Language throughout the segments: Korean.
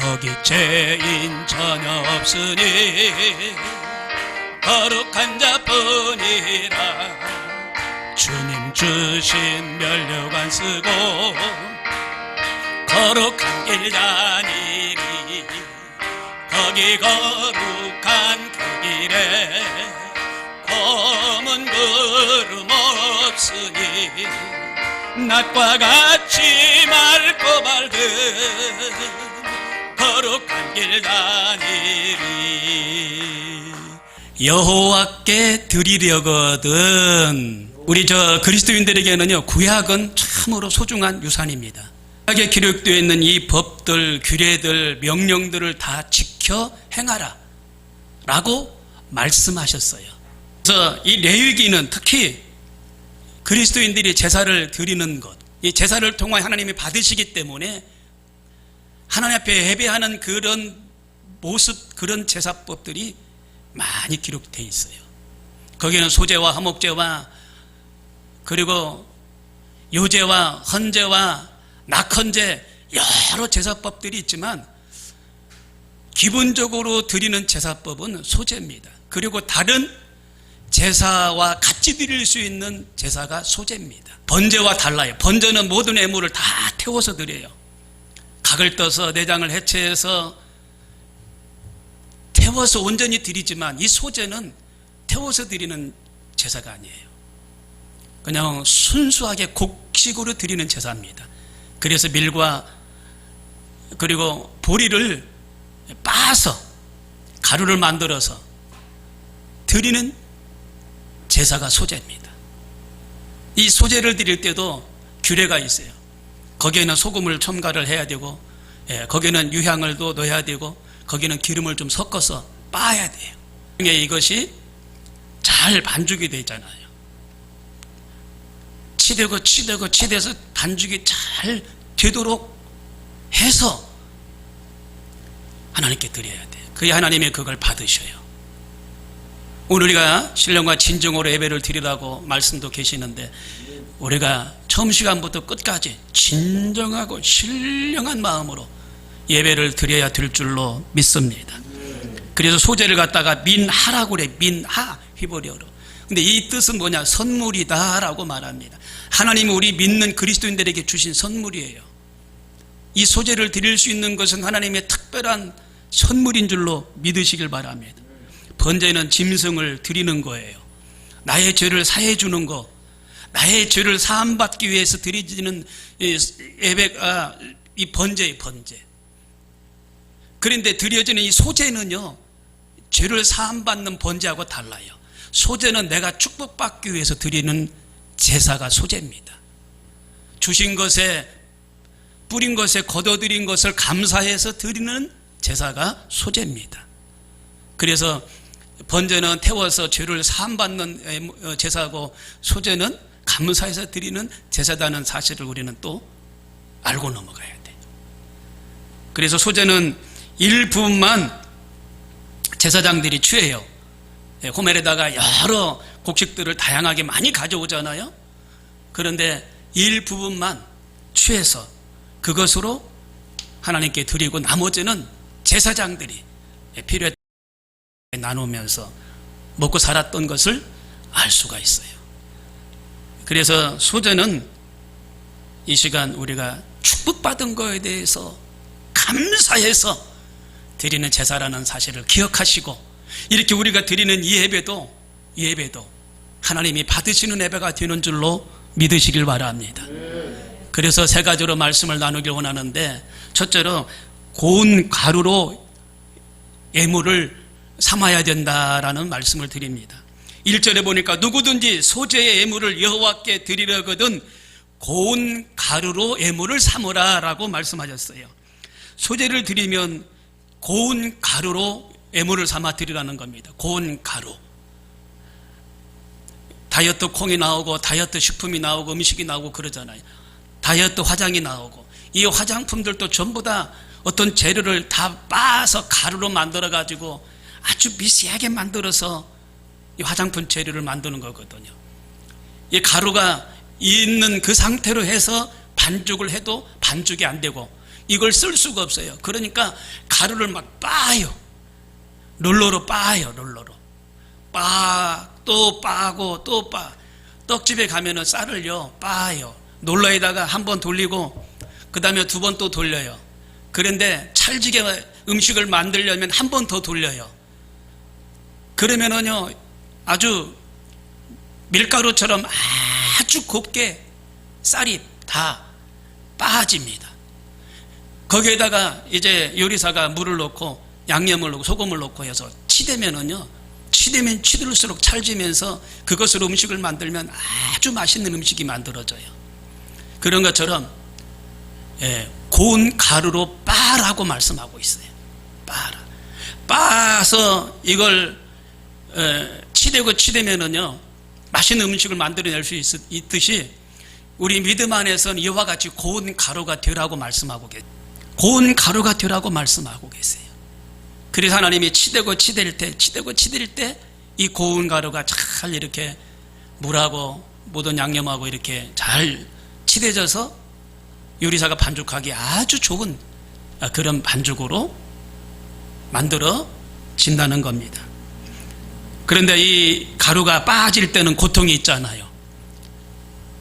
거기 죄인 전혀 없으니 거룩한 자뿐이라. 주님 주신 면류관 쓰고 거룩한 길 다니리. 거기 거룩한 그 길에 검은 구름 없으니 낮과 같이 맑고 밝은 거룩한 길 다니리. 여호와께 드리려거든. 우리 그리스도인들에게는요, 구약은 참으로 소중한 유산입니다. 구약에 기록되어 있는 이 법들, 규례들, 명령들을 다 지켜 행하라 라고 말씀하셨어요. 그래서 이 레위기는 특히 그리스도인들이 제사를 드리는 것, 이 제사를 통해 하나님이 받으시기 때문에 하나님 앞에 예배하는 그런 모습, 그런 제사법들이 많이 기록되어 있어요. 거기는 소제와 화목제와 그리고 요제와 헌제와 낙헌제, 여러 제사법들이 있지만 기본적으로 드리는 제사법은 소제입니다. 그리고 다른 제사와 같이 드릴 수 있는 제사가 소제입니다. 번제와 달라요. 번제는 모든 애물을 다 태워서 드려요. 각을 떠서 내장을 해체해서 태워서 온전히 드리지만, 이 소제는 태워서 드리는 제사가 아니에요. 그냥 순수하게 곡식으로 드리는 제사입니다. 그래서 밀과 그리고 보리를 빻아서 가루를 만들어서 드리는 제사가 소제입니다. 이 소제를 드릴 때도 규례가 있어요. 거기에는 소금을 첨가를 해야 되고, 거기에는 유향을 또 넣어야 되고, 거기는 기름을 좀 섞어서 빻아야 돼요. 이것이 잘 반죽이 되잖아요. 치대서 반죽이 잘 되도록 해서 하나님께 드려야 돼요. 그래야 하나님이 그걸 받으셔요. 오늘 우리가 신령과 진정으로 예배를 드리라고 말씀도 계시는데, 우리가 처음 시간부터 끝까지 진정하고 신령한 마음으로 예배를 드려야 될 줄로 믿습니다. 그래서 소제를 갖다가 민하라고 그래. 민하, 히브리어로. 근데 이 뜻은 뭐냐? 선물이다 라고 말합니다. 하나님이 우리 믿는 그리스도인들에게 주신 선물이에요. 이 소제를 드릴 수 있는 것은 하나님의 특별한 선물인 줄로 믿으시길 바랍니다. 번제는 짐승을 드리는 거예요. 나의 죄를 사해 주는 거, 나의 죄를 사함받기 위해서 드리지는 예배가 이 번제의 번제. 그런데 드려지는 이 소제는요, 죄를 사함받는 번제하고 달라요. 소제는 내가 축복받기 위해서 드리는 제사가 소제입니다. 주신 것에, 뿌린 것에 거둬들인 것을 감사해서 드리는 제사가 소제입니다. 그래서 번제는 태워서 죄를 사함받는 제사고, 소제는 감사해서 드리는 제사다는 사실을 우리는 또 알고 넘어가야 돼요. 그래서 소제는 일부분만 제사장들이 취해요. 호멜에다가 여러 곡식들을 다양하게 많이 가져오잖아요. 그런데 일부분만 취해서 그것으로 하나님께 드리고, 나머지는 제사장들이 필요에 나누면서 먹고 살았던 것을 알 수가 있어요. 그래서 소제는 이 시간 우리가 축복받은 것에 대해서 감사해서 드리는 제사라는 사실을 기억하시고, 이렇게 우리가 드리는 이 예배도 하나님이 받으시는 예배가 되는 줄로 믿으시길 바랍니다. 그래서 세 가지로 말씀을 나누길 원하는데, 첫째로 고운 가루로 예물을 삼아야 된다라는 말씀을 드립니다. 1절에 보니까 누구든지 소제의 예물을 여호와께 드리려거든 고운 가루로 예물을 삼으라 라고 말씀하셨어요. 소제를 드리면 고운 가루로 예물을 삼아 드리라는 겁니다. 고운 가루. 다이어트 콩이 나오고 다이어트 식품이 나오고 음식이 나오고 그러잖아요. 다이어트 화장이 나오고, 이 화장품들도 전부 다 어떤 재료를 다 빻아서 가루로 만들어 가지고 아주 미세하게 만들어서 이 화장품 재료를 만드는 거거든요. 이 가루가 있는 그 상태로 해서 반죽을 해도 반죽이 안 되고, 이걸 쓸 수가 없어요. 그러니까 가루를 막 빻아요. 롤러로 빻아요. 롤러로 또 빻고 또 빻. 떡집에 가면은 쌀을요 빻아요. 롤러에다가 한 번 돌리고 그 다음에 두 번 또 돌려요. 그런데 찰지게 음식을 만들려면 한 번 더 돌려요. 그러면은요 아주 밀가루처럼 아주 곱게 쌀이 다 빠집니다. 거기에다가 이제 요리사가 물을 넣고 양념을 넣고 소금을 넣고 해서 치대면 치들수록 찰지면서 그것으로 음식을 만들면 아주 맛있는 음식이 만들어져요. 그런 것처럼 고운 가루로 빻으라고 말씀하고 있어요. 빻아서 이걸 치대면은요 맛있는 음식을 만들어낼 수 있듯이 우리 믿음 안에서는 이와 같이 고운 가루가 되라고 말씀하고 계세요. 고운 가루가 되라고 말씀하고 계세요. 그래서 하나님이 치대고 치댈 때 이 고운 가루가 잘 이렇게 물하고 모든 양념하고 이렇게 잘 치대져서 요리사가 반죽하기 아주 좋은 그런 반죽으로 만들어진다는 겁니다. 그런데 이 가루가 빠질 때는 고통이 있잖아요.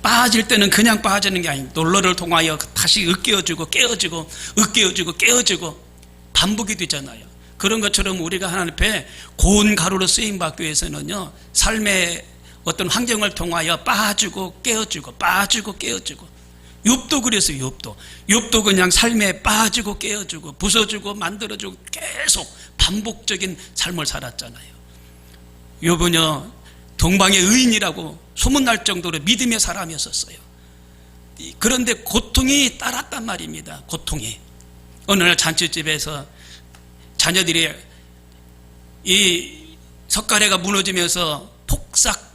빠질 때는 그냥 빠지는 게 아니고 롤러를 통하여 다시 으깨어지고 깨어지고 으깨어지고 깨어지고 반복이 되잖아요. 그런 것처럼 우리가 하나님 앞에 고운 가루로 쓰임받기 위해서는요 삶의 어떤 환경을 통하여 빠지고 깨어지고 빠지고 깨어지고 욥도 그랬어요. 욥도 그냥 삶에 빠지고 깨어지고 부서지고 만들어지고 계속 반복적인 삶을 살았잖아요. 욥은요 동방의 의인이라고 소문날 정도로 믿음의 사람이었어요. 그런데 고통이 따랐단 말입니다. 고통이. 어느 날 잔치집에서 자녀들이 이 석가래가 무너지면서 폭삭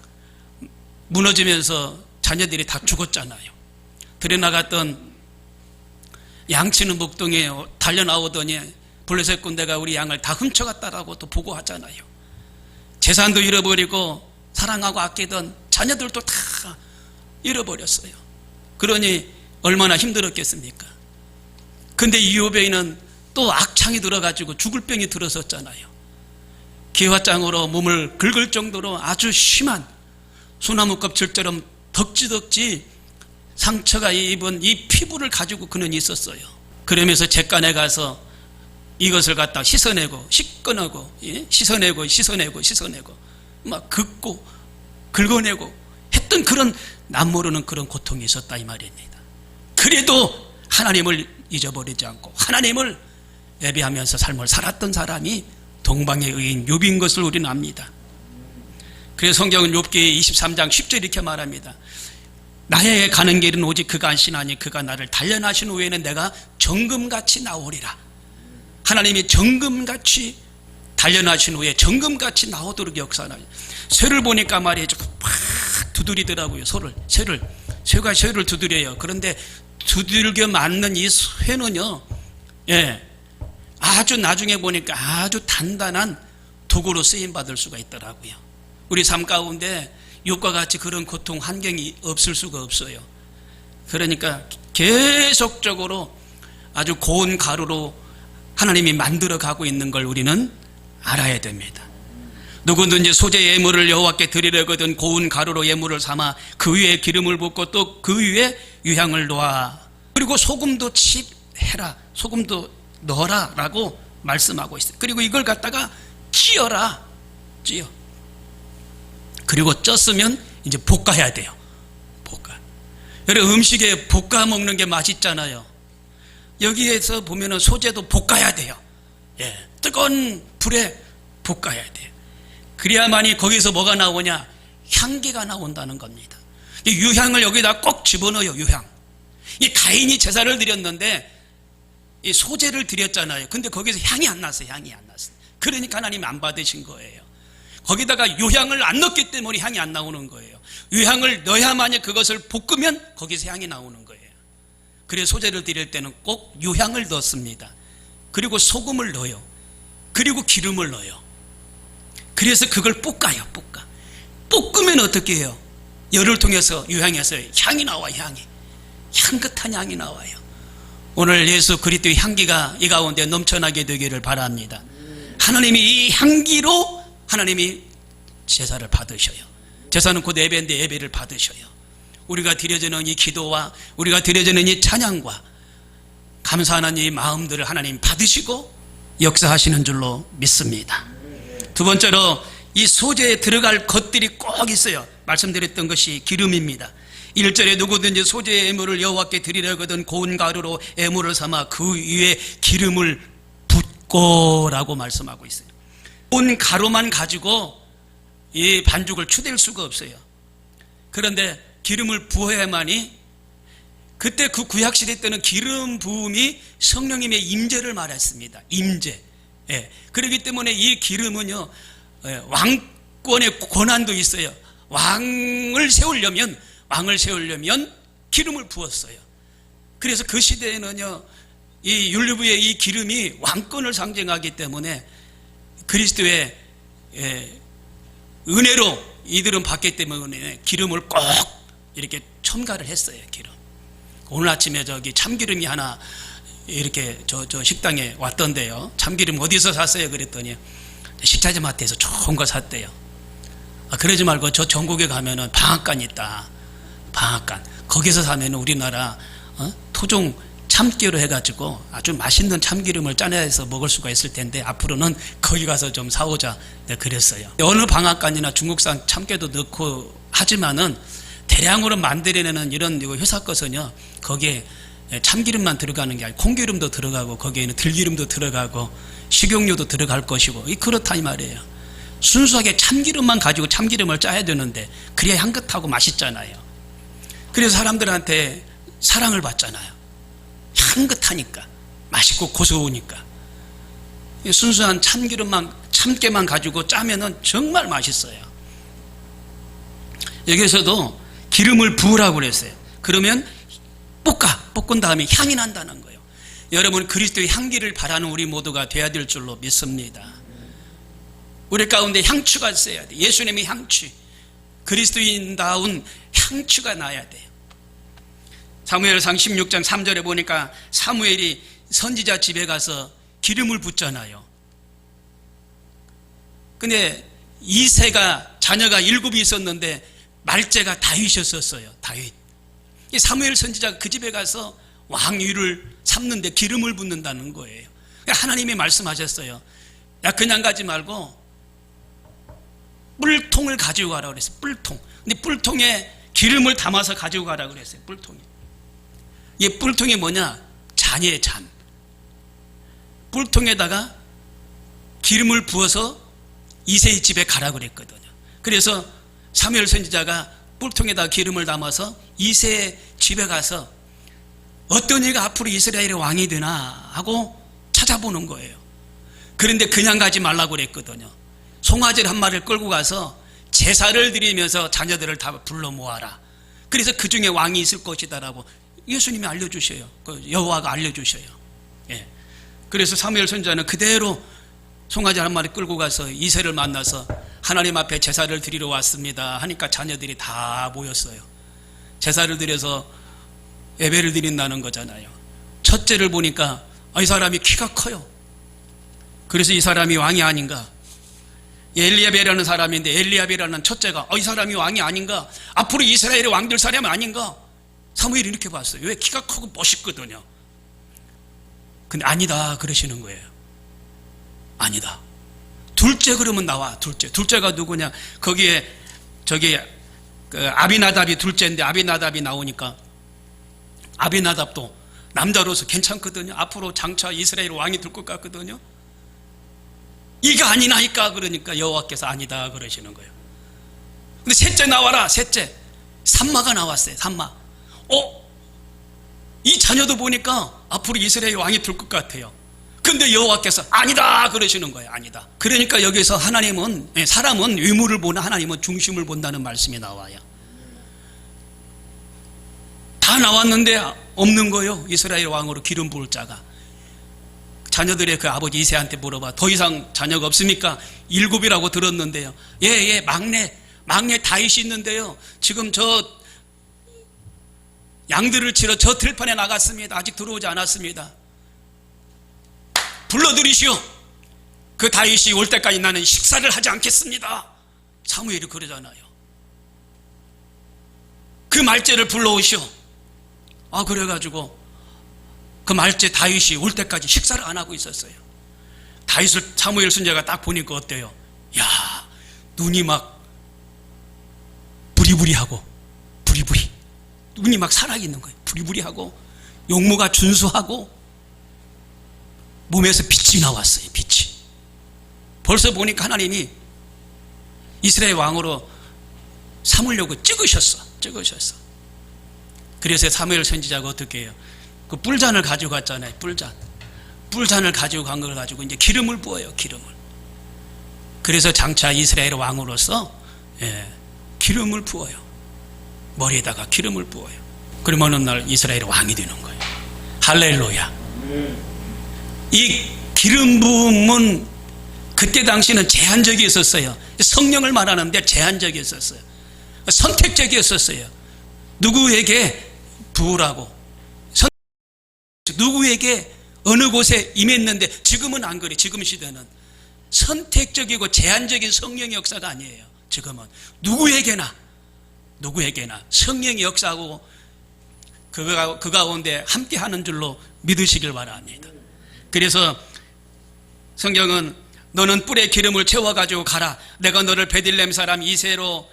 무너지면서 자녀들이 다 죽었잖아요. 들에 나갔던 양치는 목동에 달려나오더니 블레셋 군대가 우리 양을 다 훔쳐갔다라고 또 보고하잖아요. 재산도 잃어버리고 사랑하고 아끼던 자녀들도 다 잃어버렸어요. 그러니 얼마나 힘들었겠습니까? 근데 이욥에는 또 악창이 들어가지고 죽을 병이 들었었잖아요. 기와장으로 몸을 긁을 정도로 아주 심한 소나무 껍질처럼 덕지덕지 상처가 입은 이 피부를 가지고 그는 있었어요. 그러면서 잿간에 가서 이것을 갖다 씻어내고 씻어내고 씻어내고 막 긁고 긁어내고 했던 그런 남 모르는 그런 고통이 있었다 이 말입니다. 그래도 하나님을 잊어버리지 않고 하나님을 예배하면서 삶을 살았던 사람이 동방의 의인 욥인 것을 우리는 압니다. 그래서 성경은 욥기 23장 10절 이렇게 말합니다. 나의 가는 길은 오직 그가 안시나니 그가 나를 단련하신 후에는 내가 정금같이 나오리라. 하나님이 정금같이 단련하신 후에 정금같이 나오도록 역사하나요. 쇠를 보니까 말이죠 팍 두드리더라고요. 쇠가 쇠를 두드려요. 그런데 두들겨 맞는 이 쇠는요 아주 나중에 보니까 아주 단단한 도구로 쓰임받을 수가 있더라고요. 우리 삶 가운데 욥과 같이 그런 고통 환경이 없을 수가 없어요. 그러니까 계속적으로 아주 고운 가루로 하나님이 만들어 가고 있는 걸 우리는 알아야 됩니다. 누구든지 소재 예물을 여호와께 드리려거든 고운 가루로 예물을 삼아 그 위에 기름을 붓고 또 그 위에 유향을 놓아 그리고 소금도 칩해라 소금도 넣어라 라고 말씀하고 있어요. 그리고 이걸 갖다가 찌어 그리고 쪘으면 이제 볶아야 돼요. 여러분 음식에 볶아 먹는 게 맛있잖아요. 여기에서 보면은 소재도 볶아야 돼요. 뜨거운 불에 볶아야 돼요. 그래야만이 거기서 뭐가 나오냐? 향기가 나온다는 겁니다. 이 유향을 여기다 꼭 집어넣어요. 유향. 이 가인이 제사를 드렸는데 이 소재를 드렸잖아요. 근데 거기서 향이 안 났어요. 그러니까 하나님이 안 받으신 거예요. 거기다가 유향을 안 넣기 때문에 향이 안 나오는 거예요. 유향을 넣어야만이 그것을 볶으면 거기서 향이 나오는 거예요. 그래서 소재를 드릴 때는 꼭 유향을 넣습니다. 그리고 소금을 넣어요. 그리고 기름을 넣어요. 그래서 그걸 볶아요. 볶으면 어떻게 해요? 열을 통해서 유향에서 향이 나와요. 향긋한 향이 나와요. 오늘 예수 그리스도의 향기가 이 가운데 넘쳐나게 되기를 바랍니다. 하나님이 이 향기로 하나님이 제사를 받으셔요. 제사는 곧 예배인데 예배를 받으셔요. 우리가 드려지는 이 기도와 우리가 드려지는 이 찬양과 감사하는 이 마음들을 하나님 받으시고 역사하시는 줄로 믿습니다. 두 번째로 이 소재에 들어갈 것들이 꼭 있어요. 말씀드렸던 것이 기름입니다. 1절에 누구든지 소재의 애물을 여호와께 드리려거든 고운 가루로 애물을 삼아 그 위에 기름을 붓고라고 말씀하고 있어요. 고운 가루만 가지고 이 반죽을 추댈 수가 없어요. 그런데 기름을 부어야만이, 그때 그 구약시대 때는 기름 부음이 성령님의 임재를 말했습니다. 임재. 예. 그렇기 때문에 이 기름은요, 왕권의 권한도 있어요. 왕을 세우려면 기름을 부었어요. 그래서 그 시대에는요, 이 율리부의 이 기름이 왕권을 상징하기 때문에 그리스도의 은혜로 이들은 받기 때문에 기름을 꼭 이렇게 첨가를 했어요. 기름. 오늘 아침에 저기 참기름이 하나 이렇게 저 식당에 왔던데요. 참기름 어디서 샀어요? 그랬더니 식자재 마트에서 좋은 거 샀대요. 그러지 말고 저 전국에 가면은 방앗간 있다. 방앗간. 거기서 사면 우리나라 토종 참기로 해가지고 아주 맛있는 참기름을 짜내서 먹을 수가 있을 텐데 앞으로는 거기 가서 좀 사오자. 그랬어요. 어느 방앗간이나 중국산 참깨도 넣고 하지만은 대량으로 만들어내는 이런 회사 것은요, 거기에 참기름만 들어가는 게 아니고 콩기름도 들어가고 거기에는 들기름도 들어가고 식용유도 들어갈 것이고 그렇다 이 말이에요. 순수하게 참기름만 가지고 참기름을 짜야 되는데 그래야 향긋하고 맛있잖아요. 그래서 사람들한테 사랑을 받잖아요. 향긋하니까, 맛있고 고소우니까. 순수한 참깨만 가지고 짜면은 정말 맛있어요. 여기서도 기름을 부으라고 그랬어요. 그러면 볶은 다음에 향이 난다는 거예요. 여러분, 그리스도의 향기를 바라는 우리 모두가 돼야 될 줄로 믿습니다. 우리 가운데 향취가 있어야 돼. 예수님의 향취, 그리스도인다운 향취가 나야 돼요. 사무엘상 16장 3절에 보니까 사무엘이 선지자 집에 가서 기름을 붓잖아요. 근데 이새가 자녀가 7이 있었는데 말째가 다윗이었어요. 다윗. 사무엘 선지자가 그 집에 가서 왕위를 삼는데 기름을 붓는다는 거예요. 하나님이 말씀하셨어요. 야, 그냥 가지 말고 뿔통을 가지고 가라고 그랬어요. 뿔통. 근데 뿔통에 기름을 담아서 가지고 가라고 그랬어요. 뿔통에. 이 뿔통이 뭐냐? 잔이에요, 잔. 뿔통에다가 기름을 부어서 이새의 집에 가라고 그랬거든요. 그래서 사무엘 선지자가 뿔통에다 기름을 담아서 이새의 집에 가서 어떤 이가 앞으로 이스라엘의 왕이 되나 하고 찾아보는 거예요. 그런데 그냥 가지 말라고 그랬거든요. 송아지를 한 마리를 끌고 가서 제사를 드리면서 자녀들을 다 불러 모아라. 그래서 그 중에 왕이 있을 것이다라고 예수님이 알려주셔요. 여호와가 알려주셔요. 예. 그래서 사무엘 선지자는 그대로 송아지 한 마리 끌고 가서 이새를 만나서 하나님 앞에 제사를 드리러 왔습니다 하니까 자녀들이 다 모였어요. 제사를 드려서 예배를 드린다는 거잖아요. 첫째를 보니까 이 사람이 키가 커요. 그래서 이 사람이 왕이 아닌가. 엘리야베라는 사람인데 엘리야베라는 첫째가 이 사람이 왕이 아닌가. 앞으로 이스라엘의 왕 될 사람이 아닌가. 사무엘이 이렇게 봤어요. 왜? 키가 크고 멋있거든요. 근데 아니다 그러시는 거예요. 아니다. 둘째 그러면 나와. 둘째가 누구냐? 거기에 저기 아비나답이 둘째인데 아비나답이 나오니까 아비나답도 남자로서 괜찮거든요. 앞으로 장차 이스라엘 왕이 될 것 같거든요. 이가 아니나이까 그러니까 여호와께서 아니다 그러시는 거예요. 근데 셋째 나와라. 셋째 삼마가 나왔어요. 삼마. 이 자녀도 보니까 앞으로 이스라엘 왕이 될 것 같아요. 근데 여호와께서 아니다 그러시는 거예요. 아니다. 그러니까 여기서 하나님은, 사람은 외모를 보나 하나님은 중심을 본다는 말씀이 나와요. 다 나왔는데 없는 거예요. 이스라엘 왕으로 기름 부을 자가. 자녀들의 그 아버지 이새한테 물어봐. 더 이상 자녀가 없습니까? 7이라고 들었는데요. 예, 막내 다윗이 있는데요. 지금 저 양들을 치러 저 들판에 나갔습니다. 아직 들어오지 않았습니다. 불러들이시오. 그 다윗이 올 때까지 나는 식사를 하지 않겠습니다. 사무엘이 그러잖아요. 그 말째를 불러오시오. 그래가지고 그 말째 다윗이 올 때까지 식사를 안 하고 있었어요. 다윗을 사무엘 선지자가 딱 보니까 어때요? 야, 눈이 막 부리부리하고 부리부리, 눈이 막 살아있는 거예요. 부리부리하고 용모가 준수하고 몸에서 빛이 나왔어요. 빛이. 벌써 보니까 하나님이 이스라엘 왕으로 삼으려고 찍으셨어. 그래서 사무엘 선지자가 어떻게 해요? 그 뿔잔을 가지고 갔잖아요. 뿔잔을 가지고 간 걸 가지고 이제 기름을 부어요. 기름을. 그래서 장차 이스라엘 왕으로서 기름을 부어요. 머리에다가 기름을 부어요. 그러면 어느 날 이스라엘 왕이 되는 거예요. 할렐루야. 이 기름 부음은 그때 당시는 제한적이었어요. 성령을 말하는데 제한적이었어요. 선택적이었어요. 누구에게 부으라고, 누구에게 어느 곳에 임했는데, 지금은 안 그래. 지금 시대는 선택적이고 제한적인 성령의 역사가 아니에요. 지금은 누구에게나 성령의 역사하고 그 가운데 함께 하는 줄로 믿으시길 바랍니다. 그래서 성경은 너는 뿔에 기름을 채워가지고 가라. 내가 너를 베들레헴 사람 이새로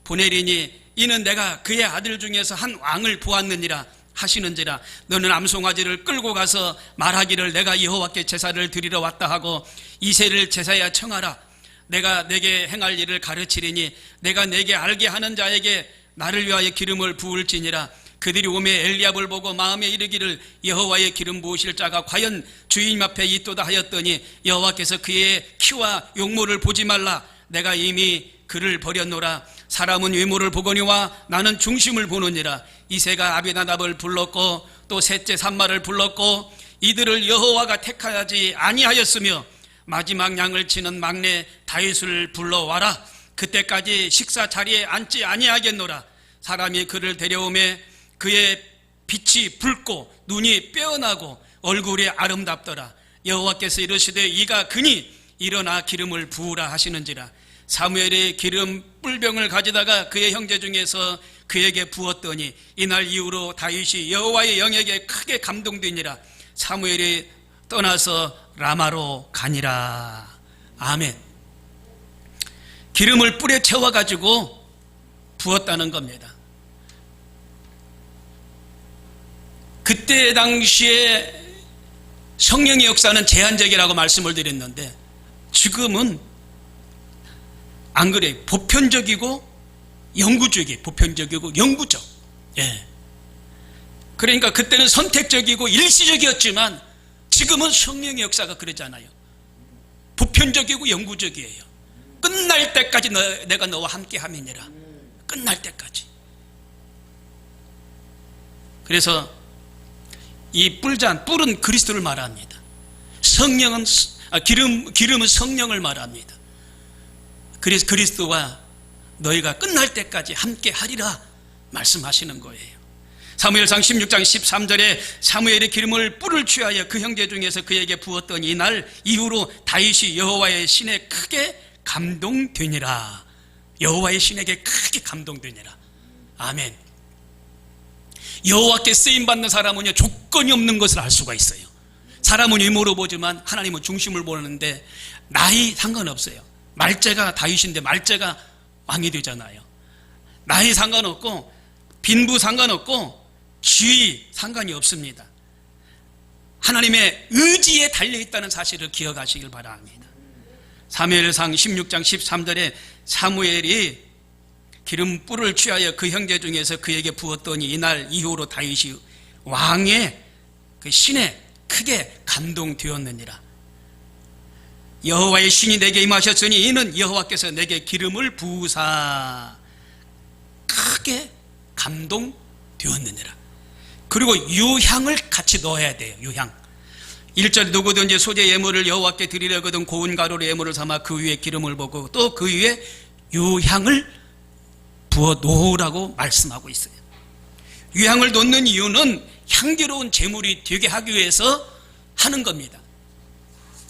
보내리니 이는 내가 그의 아들 중에서 한 왕을 보았느니라 하시는지라. 너는 암송아지를 끌고 가서 말하기를 내가 여호와께 제사를 드리러 왔다 하고 이새를 제사에 청하라. 내가 내게 행할 일을 가르치리니 내가 내게 알게 하는 자에게 나를 위하여 기름을 부을지니라. 그들이 오매 엘리압을 보고 마음에 이르기를 여호와의 기름 부으실 자가 과연 주님 앞에 있도다 하였더니 여호와께서 그의 키와 용모를 보지 말라. 내가 이미 그를 버렸노라. 사람은 외모를 보거니와 나는 중심을 보느니라. 이새가 아비나답을 불렀고 또 셋째 삼마를 불렀고 이들을 여호와가 택하지 아니하였으며 마지막 양을 치는 막내 다윗을 불러와라. 그때까지 식사 자리에 앉지 아니하겠노라. 사람이 그를 데려오매 그의 빛이 붉고 눈이 빼어나고 얼굴이 아름답더라. 여호와께서 이르시되 이가 그니 일어나 기름을 부으라 하시는지라. 사무엘이 기름 뿔병을 가져다가 그의 형제 중에서 그에게 부었더니 이날 이후로 다윗이 여호와의 영에게 크게 감동되니라. 사무엘이 떠나서 라마로 가니라. 아멘. 기름을 뿔에 채워가지고 부었다는 겁니다. 그때 당시에 성령의 역사는 제한적이라고 말씀을 드렸는데 지금은 안 그래요. 보편적이고 영구적. 그러니까 그때는 선택적이고 일시적이었지만 지금은 성령의 역사가 그러잖아요. 보편적이고 영구적이에요. 끝날 때까지 내가 너와 함께 함이니라. 끝날 때까지. 그래서 이 뿔은 그리스도를 말합니다. 기름은 성령을 말합니다. 그래서 그리스도와 너희가 끝날 때까지 함께 하리라 말씀하시는 거예요. 사무엘상 16장 13절에 사무엘이 기름을 뿔을 취하여 그 형제 중에서 그에게 부었더니 이날 이후로 다윗이 여호와의 신에 크게 감동되니라. 여호와의 신에게 크게 감동되니라. 아멘. 여호와께 쓰임받는 사람은요 조건이 없는 것을 알 수가 있어요. 사람은 외모로 보지만 하나님은 중심을 보는데 나이 상관없어요. 말제가 다윗인데 말제가 왕이 되잖아요. 나이 상관없고 빈부 상관없고 지위 상관이 없습니다. 하나님의 의지에 달려있다는 사실을 기억하시길 바랍니다. 사무엘상 16장 13절에 사무엘이 기름 뿔을 취하여 그 형제 중에서 그에게 부었더니 이날 이후로 다윗이 왕의 그 신에 크게 감동되었느니라. 여호와의 신이 내게 임하셨으니 이는 여호와께서 내게 기름을 부으사 크게 감동되었느니라. 그리고 유향을 같이 넣어야 돼요. 유향. 1절 누구든지 소재 예물을 여호와께 드리려거든 고운 가루로 예물을 삼아 그 위에 기름을 붓고 또 그 위에 유향을 부어 놓으라고 말씀하고 있어요. 유향을 놓는 이유는 향기로운 제물이 되게 하기 위해서 하는 겁니다.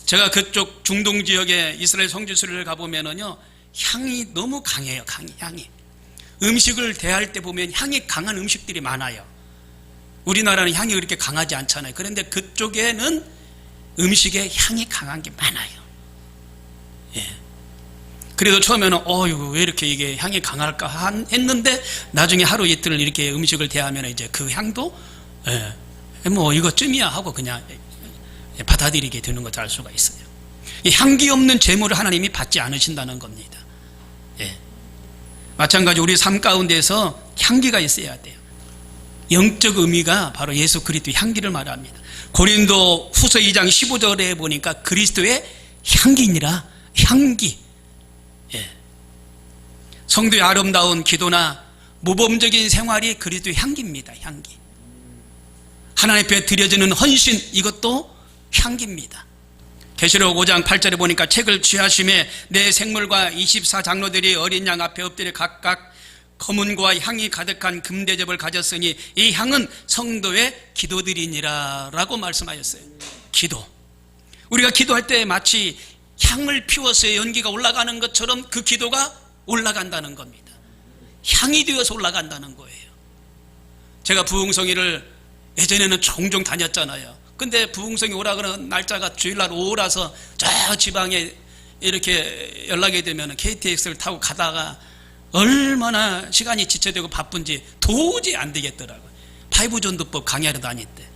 제가 그쪽 중동 지역에 이스라엘 성지순례를 가보면은요, 향이 너무 강해요. 향이. 음식을 대할 때 보면 향이 강한 음식들이 많아요. 우리나라는 향이 그렇게 강하지 않잖아요. 그런데 그쪽에는 음식에 향이 강한 게 많아요. 예. 그래서 처음에는 이거 왜 이렇게 이게 향이 강할까 했는데, 나중에 하루 이틀 이렇게 음식을 대하면 이제 그 향도 뭐 이것쯤이야 하고 그냥 받아들이게 되는 것을 알 수가 있어요. 이 향기 없는 제물을 하나님이 받지 않으신다는 겁니다. 예. 마찬가지 우리 삶 가운데서 향기가 있어야 돼요. 영적 의미가 바로 예수 그리스도의 향기를 말합니다. 고린도 후서 2장 15절에 보니까 그리스도의 향기니라. 향기. 예. 성도의 아름다운 기도나 모범적인 생활이 그리스도의 향기입니다. 향기. 하나님 앞에 드려지는 헌신, 이것도 향기입니다. 계시록 5장 8절에 보니까 책을 취하심에 내 생물과 24장로들이 어린 양 앞에 엎드려 각각 검은과 향이 가득한 금대접을 가졌으니 이 향은 성도의 기도들이니라 라고 말씀하셨어요. 기도. 우리가 기도할 때 마치 향을 피워서 연기가 올라가는 것처럼 그 기도가 올라간다는 겁니다. 향이 되어서 올라간다는 거예요. 제가 부흥성회를 예전에는 종종 다녔잖아요. 근데 부흥성회 오라 그러는 날짜가 주일날 오라서 저 지방에 이렇게 연락이 되면 KTX를 타고 가다가 얼마나 시간이 지체되고 바쁜지 도저히 안 되겠더라고요. 파이브존도법 강의하러 다닐 때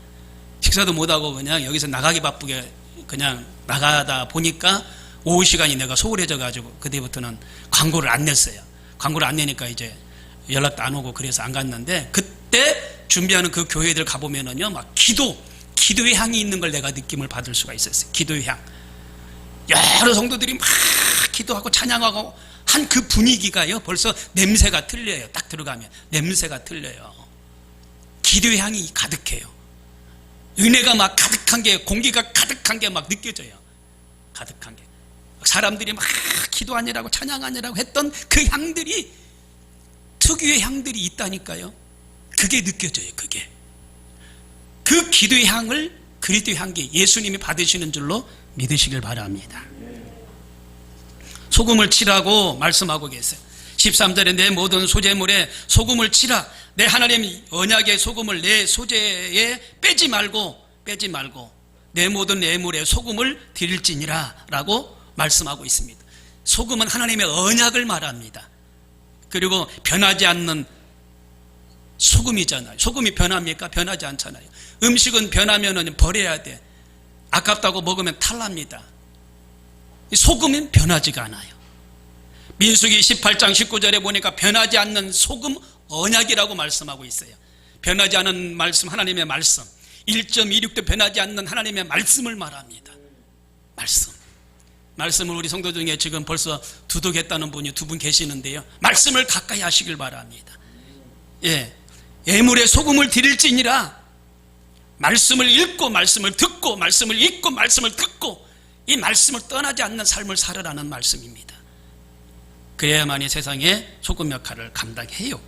식사도 못하고 그냥 여기서 나가기 바쁘게 그냥 나가다 보니까 오후 시간이 내가 소홀해져 가지고 그때부터는 광고를 안 냈어요. 광고를 안 내니까 이제 연락도 안 오고 그래서 안 갔는데, 그때 준비하는 그 교회들 가보면은요, 막 기도의 향이 있는 걸 내가 느낌을 받을 수가 있었어요. 기도의 향. 여러 성도들이 막 기도하고 찬양하고 한 그 분위기가요, 벌써 냄새가 틀려요. 딱 들어가면 냄새가 틀려요. 기도의 향이 가득해요. 은혜가 막 가득한 게, 공기가 가득한 게 막 느껴져요. 가득한 게. 사람들이 막 기도하느라고 찬양하느라고 했던 그 향들이, 특유의 향들이 있다니까요. 그게 느껴져요. 그게. 그 기도의 향을 그리스도의 향기, 예수님이 받으시는 줄로 믿으시길 바랍니다. 소금을 치라고 말씀하고 계세요. 13절에 내 모든 소재물에 소금을 치라. 내 하나님 언약의 소금을 내 소재에 빼지 말고 내 모든 예물에 소금을 드릴지니라 라고 말씀하고 있습니다. 소금은 하나님의 언약을 말합니다. 그리고 변하지 않는 소금이잖아요. 소금이 변합니까? 변하지 않잖아요. 음식은 변하면 버려야 돼. 아깝다고 먹으면 탈납니다. 소금은 변하지가 않아요. 민수기 18장 19절에 보니까 변하지 않는 소금 언약이라고 말씀하고 있어요. 변하지 않은 말씀, 하나님의 말씀. 1.26도 변하지 않는 하나님의 말씀을 말합니다. 말씀을 우리 성도 중에 지금 벌써 두둑했다는 분이 2분 계시는데요. 말씀을 가까이 하시길 바랍니다. 예. 예물에 소금을 드릴지니라. 말씀을 읽고 말씀을 듣고 말씀을 읽고 말씀을 듣고 이 말씀을 떠나지 않는 삶을 살으라는 말씀입니다. 그래야만이 세상에 소금 역할을 감당해요.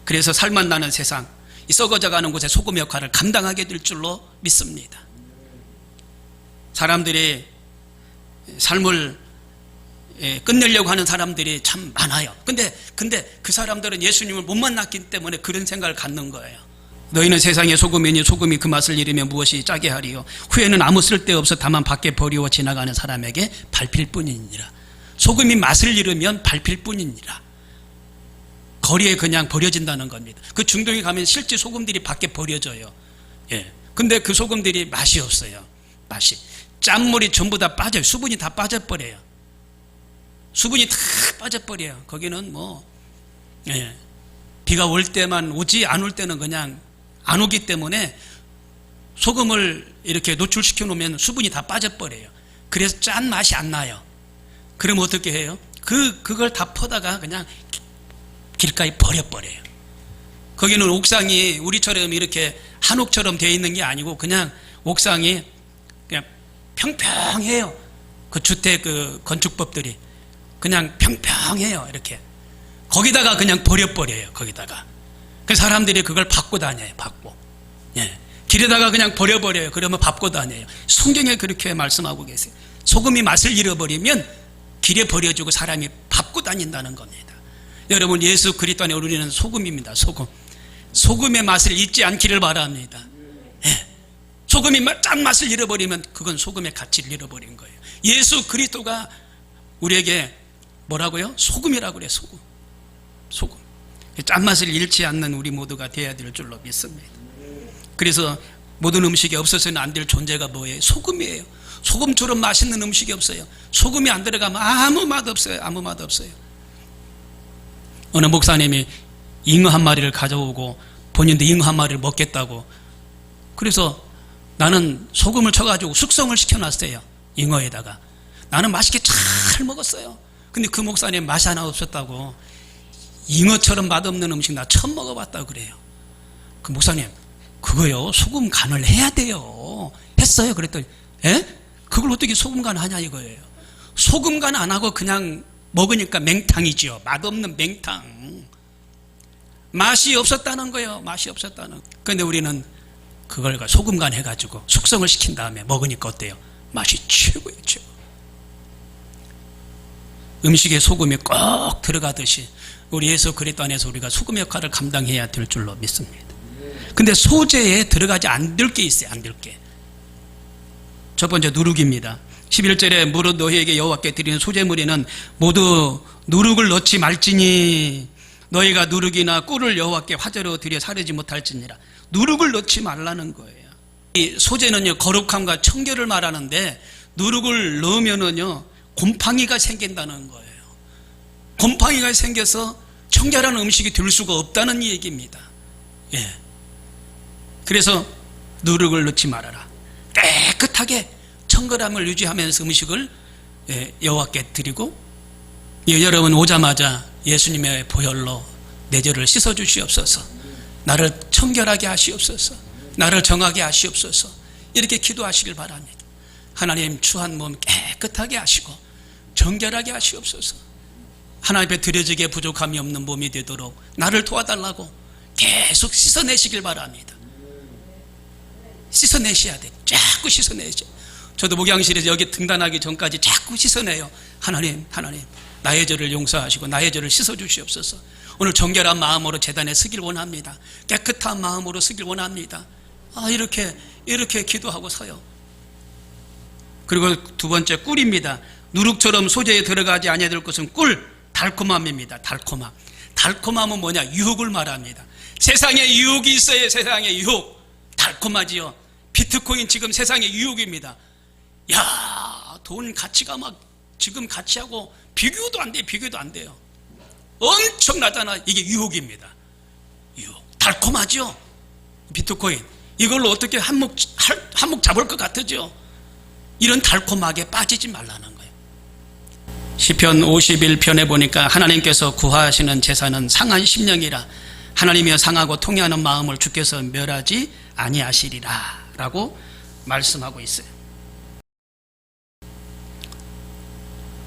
그래서 살맛 나는 세상, 이 썩어져가는 곳에 소금 역할을 감당하게 될 줄로 믿습니다. 사람들이 삶을 끝내려고 하는 사람들이 참 많아요. 근데 그 사람들은 예수님을 못 만났기 때문에 그런 생각을 갖는 거예요. 너희는 세상의 소금이니 소금이 그 맛을 잃으면 무엇이 짜게 하리요. 후에는 아무 쓸데없어 다만 밖에 버리워 지나가는 사람에게 밟힐 뿐이니라. 소금이 맛을 잃으면 밟힐 뿐이니라. 거리에 그냥 버려진다는 겁니다. 그 중동에 가면 실제 소금들이 밖에 버려져요. 예. 근데 그 소금들이 맛이 없어요. 맛이. 짠물이 전부 다 빠져요. 수분이 다 빠져버려요. 수분이 다 빠져버려요. 거기는 비가 올 때만 오지 안 올 때는 그냥 안 오기 때문에 소금을 이렇게 노출시켜 놓으면 수분이 다 빠져버려요. 그래서 짠 맛이 안 나요. 그럼 어떻게 해요? 그걸 다 퍼다가 그냥 길가에 버려버려요. 거기는 옥상이 우리처럼 이렇게 한옥처럼 되어 있는 게 아니고 그냥 옥상이 그냥 평평해요. 그 주택 그 건축법들이 그냥 평평해요. 이렇게 거기다가 그냥 버려버려요. 거기다가 그 사람들이 그걸 받고 다녀요. 받고. 예. 길에다가 그냥 버려버려요. 그러면 받고 다녀요. 성경에 그렇게 말씀하고 계세요. 소금이 맛을 잃어버리면 길에 버려주고 사람이 받고 다닌다는 겁니다. 여러분, 예수 그리스도 안에 우리는 소금입니다. 소금. 소금의 맛을 잊지 않기를 바랍니다. 예. 소금이 짠맛을 잃어버리면 그건 소금의 가치를 잃어버린 거예요. 예수 그리스도가 우리에게 뭐라고요? 소금이라고 그래요. 소금. 소금. 짠맛을 잃지 않는 우리 모두가 되어야 될 줄로 믿습니다. 그래서 모든 음식에 없어서는 안 될 존재가 뭐예요? 소금이에요. 소금처럼 맛있는 음식이 없어요. 소금이 안 들어가면 아무 맛 없어요. 아무 맛 없어요. 어느 목사님이 잉어 한 마리를 가져오고 본인도 잉어 한 마리를 먹겠다고, 그래서 나는 소금을 쳐가지고 숙성을 시켜놨어요. 잉어에다가. 나는 맛있게 잘 먹었어요. 근데 그 목사님 맛이 하나 없었다고, 잉어처럼 맛없는 음식 나 처음 먹어봤다고 그래요. 그 목사님, 그거요, 소금 간을 해야 돼요. 했어요. 그랬더니, 에? 그걸 어떻게 소금 간 하냐 이거예요. 소금 간 안 하고 그냥 먹으니까 맹탕이지요. 맛없는 맹탕. 맛이 없었다는 거예요. 맛이 없었다는. 그런데 우리는 그걸 소금 간 해가지고 숙성을 시킨 다음에 먹으니까 어때요? 맛이 최고예요, 최고. 음식에 소금이 꼭 들어가듯이 우리 예수 그리스도 안에서 우리가 소금 역할을 감당해야 될 줄로 믿습니다. 근데 소재에 들어가지 않을 게 있어요. 안 될 게. 첫 번째 누룩입니다. 11절에 무릇 너희에게 여호와께 드리는 소재물에는 모두 누룩을 넣지 말지니 너희가 누룩이나 꿀을 여호와께 화제로 드려 사르지 못할지니라. 누룩을 넣지 말라는 거예요. 이 소재는요, 거룩함과 청결을 말하는데 누룩을 넣으면은요, 곰팡이가 생긴다는 거예요. 곰팡이가 생겨서 청결한 음식이 될 수가 없다는 얘기입니다. 예. 그래서 누룩을 넣지 말아라. 깨끗하게 청결함을 유지하면서 음식을 여호와께 드리고, 여러분 오자마자 예수님의 보혈로 내 죄를 씻어 주시옵소서, 나를 청결하게 하시옵소서, 나를 정하게 하시옵소서, 이렇게 기도하시길 바랍니다. 하나님, 추한 몸 깨끗하게 하시고 정결하게 하시옵소서. 하나님 앞에 드려지게 부족함이 없는 몸이 되도록 나를 도와달라고 계속 씻어내시길 바랍니다. 씻어내셔야 돼. 자꾸 씻어내죠. 저도 목양실에서 여기 등단하기 전까지 자꾸 씻어내요. 하나님, 나의 죄를 용서하시고 나의 죄를 씻어주시옵소서. 오늘 정결한 마음으로 제단에 서길 원합니다. 깨끗한 마음으로 서길 원합니다. 이렇게 기도하고 서요. 그리고 두 번째, 꿀입니다. 누룩처럼 소재에 들어가지 아니해야 될 것은 꿀, 달콤함입니다. 달콤함. 달콤함은 뭐냐? 유혹을 말합니다. 세상에 유혹이 있어요. 세상에 유혹. 달콤하지요. 비트코인 지금 세상의 유혹입니다. 야, 돈 가치가 막 지금 가치하고 비교도 안 돼. 비교도 안 돼요. 엄청나잖아. 이게 유혹입니다. 유혹. 달콤하죠. 비트코인. 이걸로 어떻게 한몫 잡을 것 같으죠. 이런 달콤하게 빠지지 말라는 거예요. 시편 51편에 보니까 하나님께서 구하시는 제사는 상한 심령이라 하나님이여 상하고 통회하는 마음을 주께서 멸하지 아니하시리라 라고 말씀하고 있어요.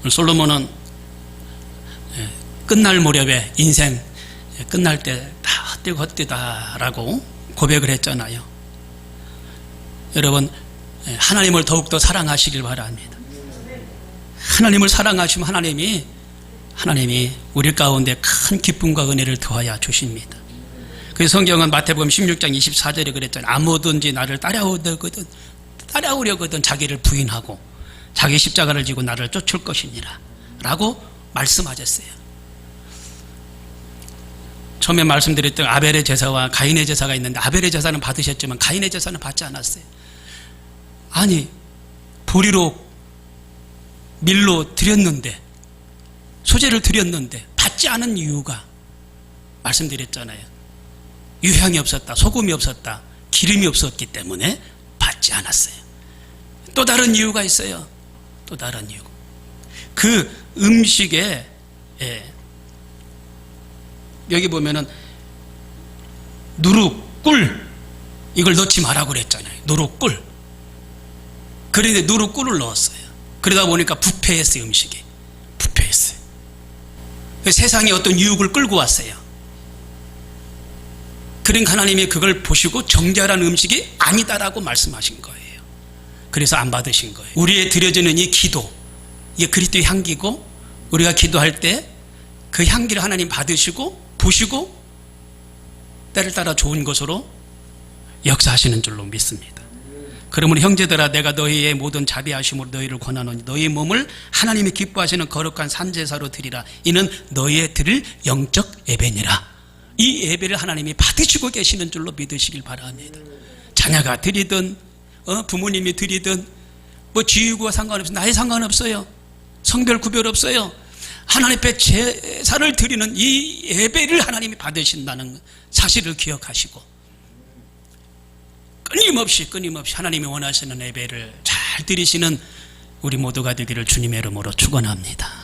솔로몬은 끝날 무렵에 인생 끝날 때 다 헛되고 헛되다라고 고백을 했잖아요. 여러분, 하나님을 더욱더 사랑하시길 바랍니다. 하나님을 사랑하시면 하나님이 우리 가운데 큰 기쁨과 은혜를 더하여 주십니다. 그래서 성경은 마태복음 16장 24절에 그랬잖아요. 아무든지 나를 따라오려거든 자기를 부인하고 자기 십자가를 지고 나를 쫓을 것이니라 라고 말씀하셨어요. 처음에 말씀드렸던 아벨의 제사와 가인의 제사가 있는데, 아벨의 제사는 받으셨지만 가인의 제사는 받지 않았어요. 아니, 보리로 밀로 드렸는데, 소재를 드렸는데 받지 않은 이유가 말씀드렸잖아요. 유향이 없었다, 소금이 없었다, 기름이 없었기 때문에 받지 않았어요. 또 다른 이유가 있어요. 또 다른 이유. 그 음식에 여기 보면은 누룩, 꿀 이걸 넣지 말라고 그랬잖아요. 누룩, 꿀. 그런데 누룩, 꿀을 넣었어요. 그러다 보니까 부패했어요. 음식이 부패했어요. 세상에 어떤 유혹을 끌고 왔어요. 그러니까 하나님이 그걸 보시고 정결한 음식이 아니다라고 말씀하신 거예요. 그래서 안 받으신 거예요. 우리의 드려지는 이 기도, 이게 그리스도의 향기고, 우리가 기도할 때 그 향기를 하나님 받으시고 보시고 때를 따라 좋은 것으로 역사하시는 줄로 믿습니다. 그러므로 형제들아, 내가 너희의 모든 자비하심으로 너희를 권하노니 너희 몸을 하나님이 기뻐하시는 거룩한 산제사로 드리라. 이는 너희의 드릴 영적 예배니라. 이 예배를 하나님이 받으시고 계시는 줄로 믿으시길 바랍니다. 자녀가 드리든 부모님이 드리든 뭐 지위구와 상관없어요. 나이 상관없어요. 성별 구별 없어요. 하나님 앞에 제사를 드리는 이 예배를 하나님이 받으신다는 사실을 기억하시고 끊임없이 하나님이 원하시는 예배를 잘 드리시는 우리 모두가 되기를 주님의 이름으로 축원합니다.